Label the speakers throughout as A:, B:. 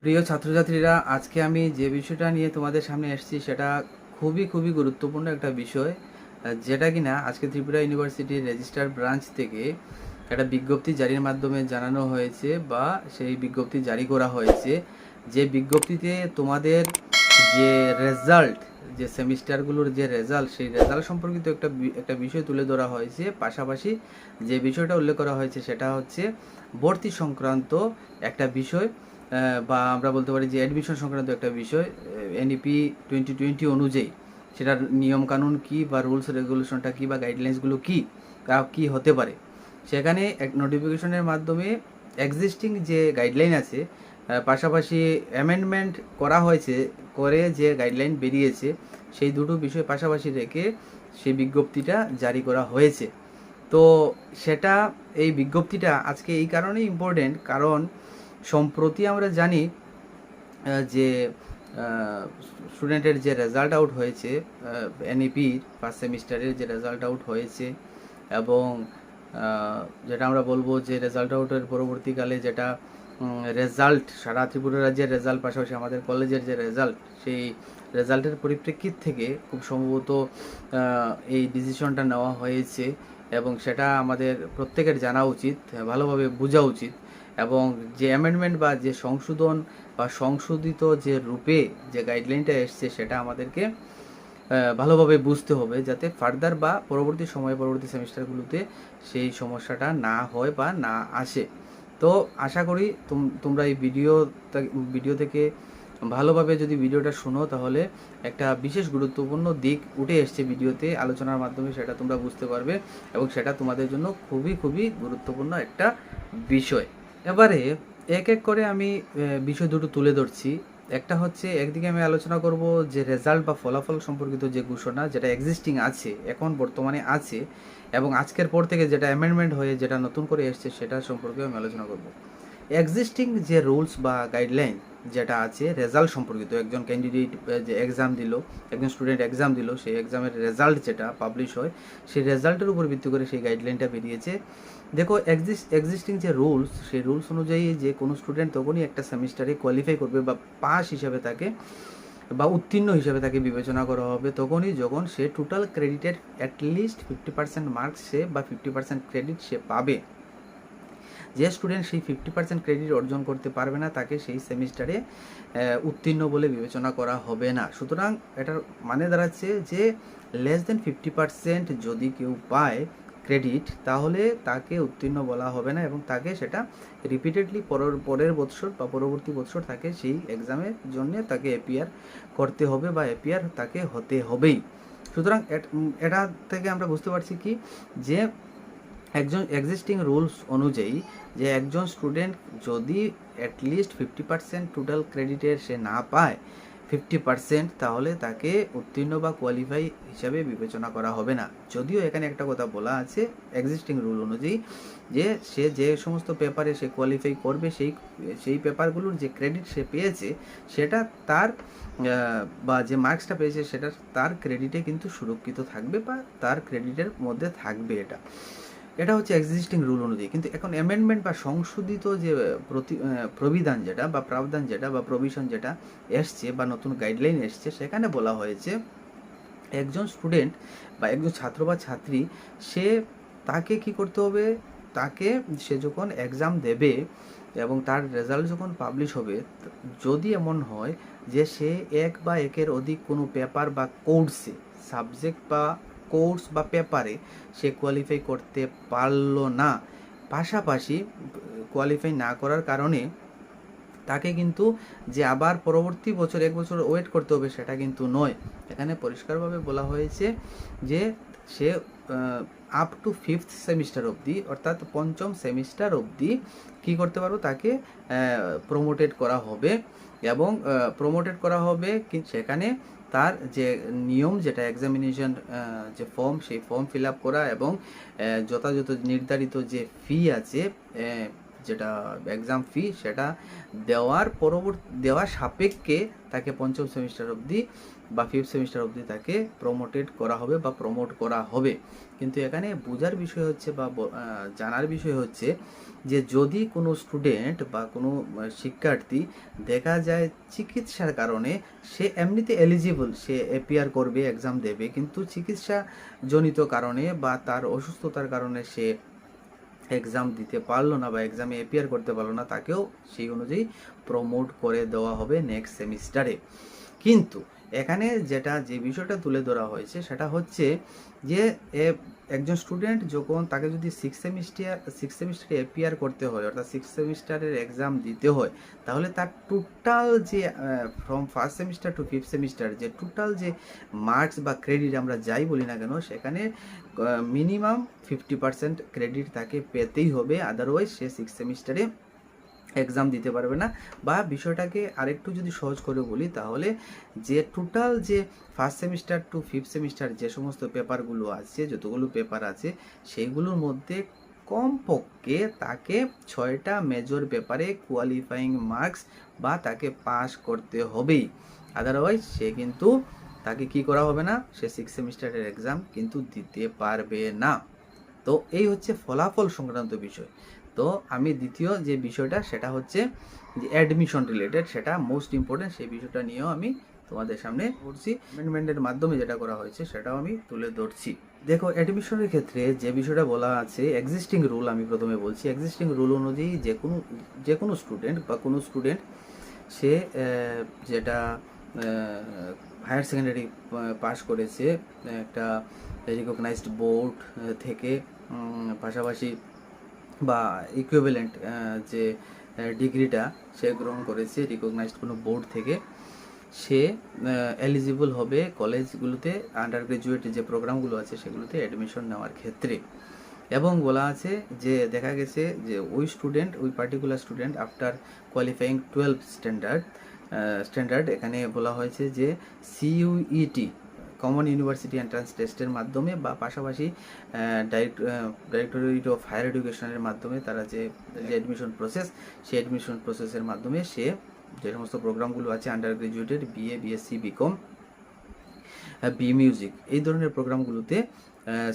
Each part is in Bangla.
A: প্রিয় ছাত্রছাত্রীরা, আজকে আমি যে বিষয়টা নিয়ে তোমাদের সামনে এসেছি সেটা খুবই গুরুত্বপূর্ণ একটা বিষয়, যেটা কিনা আজকে ত্রিপুরা ইউনিভার্সিটির রেজিস্ট্রার ব্রাঞ্চ থেকে একটা বিজ্ঞপ্তি জারির মাধ্যমে জানানো হয়েছে বা সেই বিজ্ঞপ্তি জারি করা হয়েছে। যে বিজ্ঞপ্তিতে তোমাদের যে রেজাল্ট, যে সেমিস্টারগুলোর যে রেজাল্ট, সেই রেজাল্ট সম্পর্কিত একটা বিষয় তুলে ধরা হয়েছে। পাশাপাশি যে বিষয়টা উল্লেখ করা হয়েছে সেটা হচ্ছে ভর্তি সংক্রান্ত একটা বিষয়, বা আমরা বলতে পারি যে অ্যাডমিশন সংক্রান্ত একটা বিষয়। এনইপি 2020 অনুযায়ী সেটার নিয়মকানুন কী বা রুলস রেগুলেশনটা কী বা গাইডলাইন্সগুলো কী কী হতে পারে, সেখানে এক নোটিফিকেশনের মাধ্যমে এক্সিস্টিং যে গাইডলাইন আছে, পাশাপাশি অ্যামেন্ডমেন্ট করা হয়েছে, করে যে গাইডলাইন বেরিয়েছে, সেই দুটো বিষয় পাশাপাশি রেখে সেই বিজ্ঞপ্তিটা জারি করা হয়েছে। তো সেটা, এই বিজ্ঞপ্তিটা আজকে এই কারণেই ইম্পর্টেন্ট, কারণ সম্প্রতি আমরা জানি যে স্টুডেন্টের যে রেজাল্ট আউট হয়েছে, এনইপি ফার্স্ট সেমিস্টারের যে রেজাল্ট আউট হয়েছে, এবং যেটা আমরা বলবো যে রেজাল্ট আউটের পরবর্তীকালে যেটা রেজাল্ট, সারা ত্রিপুরা রাজ্যের রেজাল্ট, পাশাপাশি আমাদের কলেজের যে রেজাল্ট, সেই রেজাল্টের পরিপ্রেক্ষিত থেকে খুব সম্ভবত এই ডিসিশনটা নেওয়া হয়েছে, এবং সেটা আমাদের প্রত্যেকের জানা উচিত, ভালোভাবে বোঝা উচিত। এবং যে অ্যামেন্ডমেন্ট বা যে সংশোধন বা সংশোধিত যে রূপে যে গাইডলাইনটা এসছে, সেটা আমাদেরকে ভালোভাবে বুঝতে হবে, যাতে ফার্দার বা পরবর্তী সময়ে পরবর্তী সেমিস্টারগুলোতে সেই সমস্যাটা না হয় বা না আসে। তো আশা করি তোমরা এই ভিডিও থেকে ভালোভাবে যদি ভিডিওটা শোনো, তাহলে একটা বিশেষ গুরুত্বপূর্ণ দিক উঠে এসছে ভিডিওতে আলোচনার মাধ্যমে, সেটা তোমরা বুঝতে পারবে, এবং সেটা তোমাদের জন্য খুবই গুরুত্বপূর্ণ একটা বিষয়। এবারে এক এক করে আমি বিষয় দুটো তুলে ধরছি। একটা হচ্ছে, একদিকে আমি আলোচনা করব যে রেজাল্ট বা ফলাফল সম্পর্কিত যে ঘোষণা, যেটা এক্সিস্টিং আছে, এখন বর্তমানে আছে, এবং আজকের পর থেকে যেটা অ্যামেন্ডমেন্ট হয়ে যেটা নতুন করে এসছে, সেটা সম্পর্কে আমি আলোচনা করব। এক্সিস্টিং যে রুলস বা গাইডলাইন যেটা আছে রেজাল্ট সম্পর্কিত, একজন ক্যান্ডিডেট যে এক্সাম দিল, একজন স্টুডেন্ট এক্সাম দিল, সেই এক্সামের রেজাল্ট যেটা পাবলিশ হয়, সেই রেজাল্টের উপর ভিত্তি করে সেই গাইডলাইনটা বেরিয়েছে। দেখো, এক্সিস্টিং যে রুলস, সেই রুলস অনুযায়ী যে কোনো স্টুডেন্ট তখনই একটা সেমিস্টারে কোয়ালিফাই করবে বা পাস হিসাবে তাকে বা উত্তীর্ণ হিসাবে তাকে বিবেচনা করা হবে তখনই যখন সে টোটাল ক্রেডিটের অ্যাটলিস্ট 50% মার্কস সে বা 50% ক্রেডিট সে পাবে। যে স্টুডেন্ট সেই 50% ক্রেডিট অর্জন করতে পারবে না, তাকে সেই সেমিস্টারে উত্তীর্ণ বলে বিবেচনা করা হবে না। সুতরাং এটার মানে দাঁড়াচ্ছে যে লেস দেন 50% যদি কেউ পায় ক্রেডিট, তাহলে তাকে উত্তীর্ণ বলা হবে না, এবং তাকে সেটা রিপিটেডলি পরের বৎসর বা পরবর্তী বৎসর তাকে সেই এক্সামের জন্য তাকে অ্যাপিয়ার করতে হবে বা অ্যাপিয়ার তাকে হতে হবেই। সুতরাং এটা থেকে আমরা বুঝতে পারছি কি, যে একজন এক্সিস্টিং রুলস অনুযায়ী যে একজন স্টুডেন্ট যদি অ্যাটলিস্ট 50% টোটাল ক্রেডিটের সে না পায় 50%, তাহলে তাকে উত্তীর্ণ বা কোয়ালিফাই হিসাবে বিবেচনা করা হবে না। যদিও এখানে একটা কথা বলা আছে এক্সিস্টিং রুল অনুযায়ী, যে সে যে সমস্ত পেপারে সে কোয়ালিফাই করবে, সেই পেপারগুলোর যে ক্রেডিট সে পেয়েছে, সেটা তার বা যে মার্কসটা পেয়েছে, সেটা তার ক্রেডিটে কিন্তু সুরক্ষিত থাকবে বা তার ক্রেডিটের মধ্যে থাকবে। এটা হচ্ছে এক্সিস্টিং রুল অনুযায়ী। কিন্তু এখন অ্যামেন্ডমেন্ট বা সংশোধিত যে প্রবিধান যেটা বা প্রাবধান যেটা বা প্রভিশন যেটা এসছে বা নতুন গাইডলাইন এসছে, সেখানে বলা হয়েছে একজন স্টুডেন্ট বা একজন ছাত্র বা ছাত্রী, তাকে কি করতে হবে, তাকে সে যখন এক্সাম দেবে এবং তার রেজাল্ট যখন পাবলিশ হবে, যদি এমন হয় যে সে এক বা একের অধিক কোনো পেপার বা কোর্সে, সাবজেক্ট বা কোর্স বা পেপারে সে কোয়ালিফাই করতে পারলো না, পাশাপাশি কোয়ালিফাই না করার কারণে তাকে কিন্তু যে আবার পরবর্তী বছর 1 বছর ওয়েট করতে হবে, সেটা কিন্তু নয়। এখানে পরিষ্কারভাবে বলা হয়েছে যে সে আপ টু 5th সেমিস্টার অবধি, অর্থাৎ পঞ্চম সেমিস্টার অবধি কী করতে পারবো, তাকে প্রমোটেড করা হবে, এবং প্রমোটেড করা হবে সেখানে তার যে নিয়ম, যেটা এক্সামিনেশন যে ফর্ম, সেই ফর্ম ফিল আপ করা, এবং যথাযথ নির্ধারিত যে ফি আছে যেটা এক্সাম ফি সেটা দেওয়ার সাপেক্ষে তাকে পঞ্চম সেমিস্টার অবধি বা ফিফথ সেমিস্টার অবধি তাকে প্রমোটেড করা হবে বা প্রমোট করা হবে। কিন্তু এখানে বোঝার বিষয় হচ্ছে বা জানার বিষয় হচ্ছে যে যদি কোনো স্টুডেন্ট বা কোনো শিক্ষার্থী দেখা যায় চিকিৎসার কারণে সে এমনিতে এলিজিবল, সে অ্যাপিয়ার করবে, এক্সাম দেবে, কিন্তু চিকিৎসাজনিত কারণে বা তার অসুস্থতার কারণে সে এক্সাম দিতে পারলো না বা এক্সামে অ্যাপিয়ার করতে পারলো না, তাকেও সেই অনুযায়ী প্রমোট করে দেওয়া হবে নেক্সট সেমিস্টারে। কিন্তু এখানে যে বিষয়টা তুলে ধরা হয়েছে সেটা হচ্ছে যে একজন স্টুডেন্ট যখন তাকে যদি সিক্স সেমিস্টারে অ্যাপিয়ার করতে হয়, অর্থাৎ সিক্স সেমিস্টারের এক্সাম দিতে হয়, তাহলে তার টোটাল যে from first semester to fifth semester যে টোটাল যে মার্কস বা ক্রেডিট আমরা যাই বলি না কেন, সেখানে মিনিমাম 50% ক্রেডিট তাকে পেতেই হবে, আদারওয়াইজ সে সিক্স সেমিস্টারে এক্সাম দিতে পারবে না। বা বিষয়টাকে আরেকটু যদি সহজ করে বলি তাহলে যে টোটাল যে first semester to fifth semester যে সমস্ত পেপারগুলো আছে, যতগুলো পেপার আছে, সেইগুলোর মধ্যে কমপক্ষে তাকে 6টা মেজর পেপারে কোয়ালিফাইং মার্কস বা তাকে পাস করতে হবেই, আদারওয়াইজ সে কিন্তু তাকে কি করা হবে না, সে সিক্স সেমিস্টারের এক্সাম কিন্তু দিতে পারবে না। তো এই হচ্ছে ফলাফল সংক্রান্ত বিষয়। তো আমি দ্বিতীয় যে বিষয়টা সেটা হচ্ছে যে অ্যাডমিশন রিলেটেড, সেটা মোস্ট ইম্পর্টেন্ট, সেই বিষয়টা নিয়েও আমি তোমাদের সামনে করছি, অ্যামেন্ডমেন্টের মাধ্যমে যেটা করা হয়েছে সেটাও আমি তুলে ধরছি। দেখো, অ্যাডমিশনের ক্ষেত্রে যে বিষয়টা বলা আছে এক্সিস্টিং রুল, আমি প্রথমে বলছি এক্সিস্টিং রুল অনুযায়ী যে কোনো স্টুডেন্ট বা কোনো স্টুডেন্ট সে যেটা হায়ার সেকেন্ডারি পাস করেছে একটা রিকগনাইজড বোর্ড থেকে, পাশাপাশি বা ইকুইভ্যালেন্ট যে ডিগ্রিটা সে গ্রহণ করেছে রিকগনাইজড কোনো বোর্ড থেকে, সে এলিজিবল হবে কলেজগুলোতে আন্ডার গ্রাজুয়েট যে প্রোগ্রামগুলো আছে সেগুলোতে অ্যাডমিশন নেওয়ার ক্ষেত্রে। এবং বলা আছে যে দেখা গেছে যে ওই particular student after qualifying 12 standard, এখানে বলা হয়েছে যে সিইউইটি কমন ইউনিভার্সিটি এন্ট্রান্স টেস্টের মাধ্যমে বা পাশাপাশি ডাইরেক্টরেট অফ হায়ার এডুকেশনের মাধ্যমে তারা যে অ্যাডমিশন প্রসেস, সেই অ্যাডমিশন প্রসেসের মাধ্যমে সে যে সমস্ত প্রোগ্রামগুলো আছে আন্ডার গ্রাজুয়েটের BA, BSc, BCom, B music, এই ধরনের প্রোগ্রামগুলোতে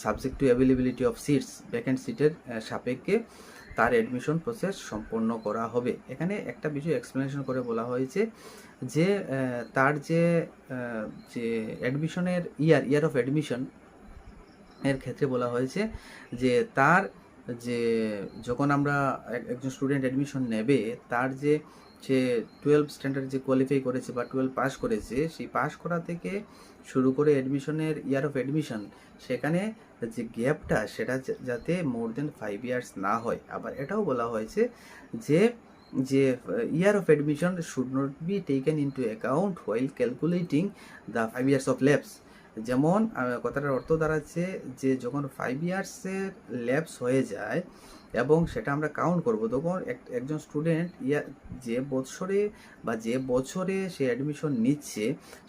A: subject to availability of seats, vacant সিটের সাপেক্ষে তার অ্যাডমিশন প্রসেস সম্পন্ন করা হবে। এখানে একটা বিষয় এক্সপ্লেনেশন করে বলা হয়েছে যে তার যে অ্যাডমিশনের ইয়ার অফ অ্যাডমিশন এর ক্ষেত্রে বলা হয়েছে যে তার যে যখন আমরা একজন স্টুডেন্ট অ্যাডমিশন নেবে, তার যে সে 12 স্ট্যান্ডার্ড যে কোয়ালিফাই করেছে বা 12 পাস করেছে, সেই পাস করা থেকে শুরু করে অ্যাডমিশনের ইয়ার অফ অ্যাডমিশন, সেখানে যে গ্যাপটা সেটা যাতে মোর দেন 5 ইয়ার্স না হয়। আবার এটাও বলা হয়েছে যে year of admission should not be taken into account while calculating the 5 years of lapse. যেমন কথাটার অর্থ দাঁড়াচ্ছে যে যখন 5 ইয়ার্সের ল্যাপস হয়ে যায় এবং সেটা আমরা কাউন্ট করব, তখন একজন স্টুডেন্ট যে বছরে সে অ্যাডমিশন নিচ্ছে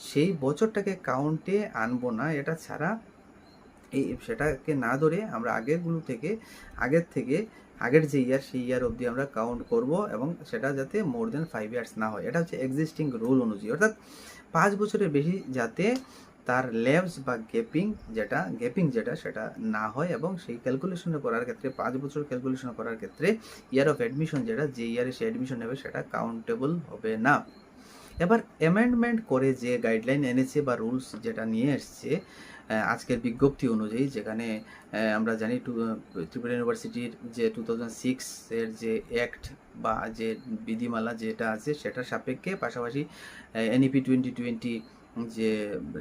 A: সেই বছরটাকে কাউন্টে আনবো না, এটা ছাড়া সেটাকে না ধরে আমরা আগের যে ইয়ার সেই ইয়ার অবধি আমরা কাউন্ট করব এবং সেটা যাতে মোর দেন 5 ইয়ার্স না হয়। এটা হচ্ছে এক্সিস্টিং রুল অনুযায়ী, অর্থাৎ 5 বছরের বেশি যাতে তার ল্যাবস বা গ্যাপিং যেটা সেটা না হয়, এবং সেই ক্যালকুলেশন করার ক্ষেত্রে 5 বছর ক্যালকুলেশন করার ক্ষেত্রে ইয়ার অফ অ্যাডমিশন যেটা যে ইয়ারে সে অ্যাডমিশন নেবে সেটা কাউন্টেবল হবে না। এবার অ্যামেন্ডমেন্ট করে যে গাইডলাইন এনেছে বা রুলস যেটা নিয়ে এসছে আজকের বিজ্ঞপ্তি অনুযায়ী, যেখানে আমরা জানি ত্রিপুরা ইউনিভার্সিটির যে 2006 এর যে অ্যাক্ট বা যে বিধিমালা যেটা আছে সেটার সাপেক্ষে, পাশাপাশি এনইপি 2020 যে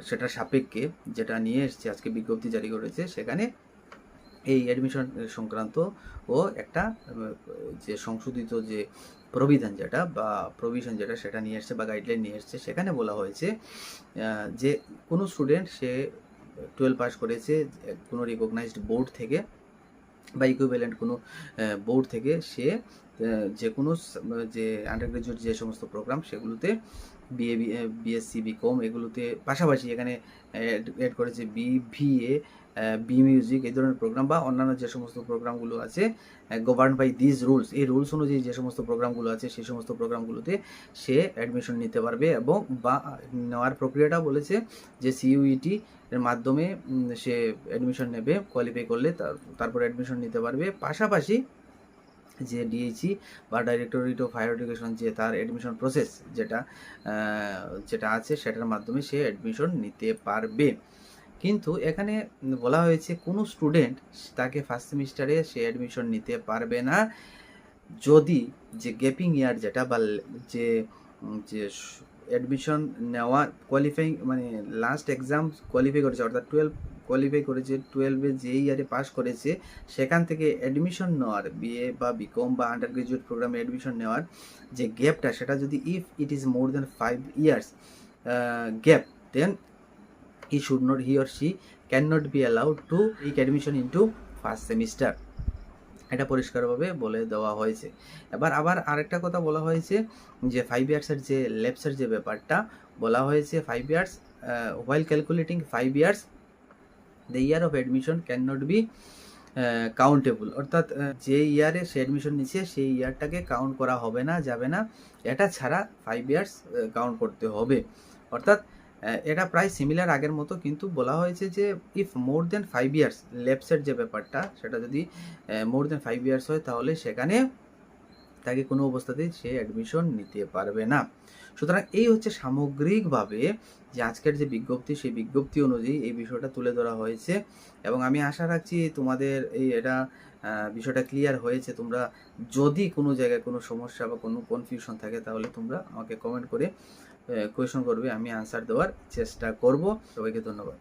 A: সেটার সাপেক্ষে যেটা নিয়ে এসছে আজকে বিজ্ঞপ্তি জারি করেছে, সেখানে এই অ্যাডমিশন সংক্রান্ত ও একটা যে সংশোধিত যে প্রভিধান যেটা বা প্রভিশন যেটা সেটা নিয়ে এসছে বা গাইডলাইন নিয়ে এসছে, সেখানে বলা হয়েছে যে কোনো স্টুডেন্ট সে 12 পাস করেছে কোনো রিকগনাইজড বোর্ড থেকে বা ইকুইভ্যালেন্ট কোনো বোর্ড থেকে, সে যে কোনো যে আন্ডার গ্রাজুয়েট যে সমস্ত প্রোগ্রাম সেগুলোতে বিএসসি, বিকম এগুলোতে, পাশাপাশি এখানে অ্যাড করেছে বিভিএ, বি মিউজিক এই ধরনের প্রোগ্রাম বা অন্যান্য যে সমস্ত প্রোগ্রামগুলো আছে গভর্ন বাই দিস রুলস, এই রুলস অনুযায়ী যে সমস্ত প্রোগ্রামগুলো আছে সেই সমস্ত প্রোগ্রামগুলোতে সে অ্যাডমিশন নিতে পারবে। এবং বা নেওয়ার প্রক্রিয়াটা বলেছে যে সিইউইটি এর মাধ্যমে সে অ্যাডমিশন নেবে, কোয়ালিফাই করলে তারপরে অ্যাডমিশন নিতে পারবে। পাশাপাশি যে ডিএইচই বা ডাইরেক্টরেট অফ হায়ার এডুকেশন যে তার অ্যাডমিশন প্রসেস যেটা আছে সেটার মাধ্যমে সে অ্যাডমিশন নিতে পারবে। কিন্তু এখানে বলা হয়েছে কোনো স্টুডেন্ট তাকে ফার্স্ট সেমিস্টারে সে অ্যাডমিশন নিতে পারবে না যদি যে গ্যাপিং ইয়ার যেটা বা যে যে অ্যাডমিশন নেওয়া কোয়ালিফাইং মানে লাস্ট এক্সাম কোয়ালিফাই করেছে অর্থাৎ 12 কোয়ালিফাই করেছে, 12-এ যে ইয়ারে পাস করেছে সেখান থেকে অ্যাডমিশন নেওয়ার বিএ বা বিকম বা আন্ডার গ্রাজুয়েট প্রোগ্রামে অ্যাডমিশন নেওয়ার যে গ্যাপটা সেটা যদি if it is more than 5 years gap, then he or she cannot be allowed to take admission into first semester। এটা পরিষ্কারভাবে বলে দেওয়া হয়েছে। আবার আরেকটা কথা বলা হয়েছে যে 5 ইয়ার্সের যে ল্যাপসের যে ব্যাপারটা বলা হয়েছে, 5 years while calculating 5 years the year of admission cannot be countable, অর্থাৎ যে ইয়ারে সে অ্যাডমিশন নিচ্ছে সেই ইয়ারটাকে কাউন্ট করা হবে না, যাবে না, এটা ছাড়া 5 years কাউন্ট করতে হবে। অর্থাৎ এটা প্রায় সিমিলার আগের মতো, কিন্তু বলা হয়েছে যে ইফ মোর দেন 5 years ল্যাপসের যে ব্যাপারটা সেটা যদি মোর দেন 5 years হয় তাহলে সেখানে তাকে কোনো অবস্থাতেই সে অ্যাডমিশন নিতে পারবে না। সুতরাং এই হচ্ছে সামগ্রিকভাবে যে আজকের যে বিজ্ঞপ্তি সেই বিজ্ঞপ্তি অনুযায়ী এই বিষয়টা তুলে ধরা হয়েছে। এবং আমি আশা রাখছি তোমাদের এটা বিষয়টা ক্লিয়ার হয়েছে। তোমরা যদি কোনো জায়গায় কোনো সমস্যা বা কোনো কনফিউশন থাকে তাহলে তোমরা আমাকে কমেন্ট করে কোয়েশন করবে, আমি আনসার দেওয়ার চেষ্টা করব। সবাইকে ধন্যবাদ।